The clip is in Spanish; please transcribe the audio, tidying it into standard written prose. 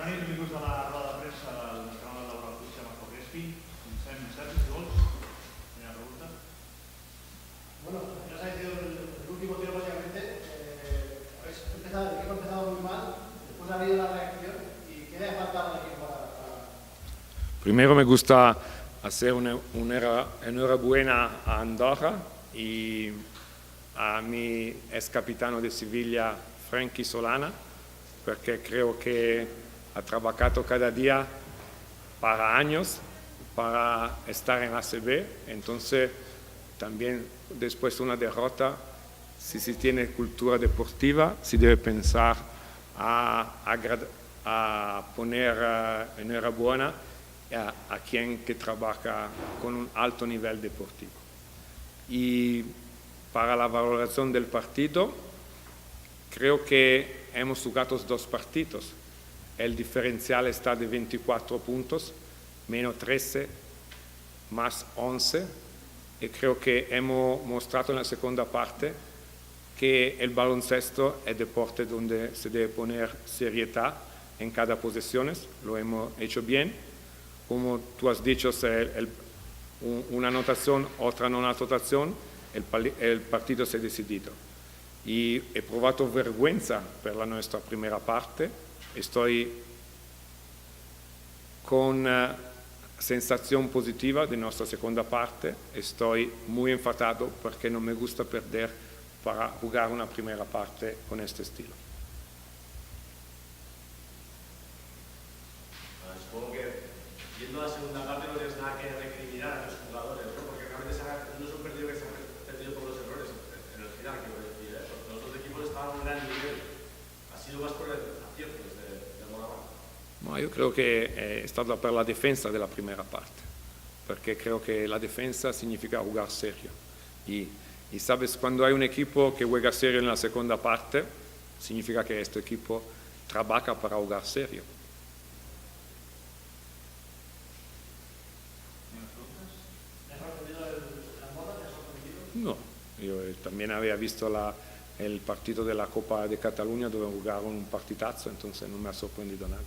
Bona nit, benvinguts a la roda de premsa del Nacional de Laboral Puig Marco Crespi. Sergi, si vols. Primera pregunta. Bueno, ya se ha sido el último tiro básicamente. El equipo ha empezado muy mal, después ha habido la reacción. ¿Y qué le ha faltado al equipo para...? Primero me gusta hacer una enhorabuena a Andorra y a mi ex capitano de Sevilla, Frankie Solana, porque creo que ha trabajado cada día para años para estar en ACB. Entonces, también después de una derrota, si se tiene cultura deportiva, se debe pensar a poner enhorabuena a quien que trabaja con un alto nivel deportivo. Y para la valoración del partido, creo que hemos jugado 2 partidos. El diferencial está de 24 puntos, menos 13, más 11. Y creo que hemos mostrado en la segunda parte que el baloncesto es deporte donde se debe poner seriedad en cada posesión. Lo hemos hecho bien. Como tú has dicho, una anotación, otra no anotación, el partido se ha decidido. Y he provato vergüenza per la nuestra primera parte. Estoy con sensación positiva de nuestra segunda parte. Estoy muy enfadado porque no me gusta perder para jugar una primera parte con este estilo. Supongo que viendo la segunda parte no tienes nada que recriminar a los jugadores, ¿no? Porque realmente no es un partido que se ha perdido por los errores en el final, quiero decir, ¿eh? Los dos equipos estaban a un gran nivel. Ha sido más por el acierto de Moraván. No, io credo che è stata per la difesa della prima parte, perché credo che la difesa significa jugar serio. Y sabes, cuando hay un equipo que juega serio en la segunda parte, significa que este equipo trabaja para jugar serio. No, yo también había visto el partido de la Copa de Cataluña dove jugaron un partidazo, entonces no me ha sorprendido nada.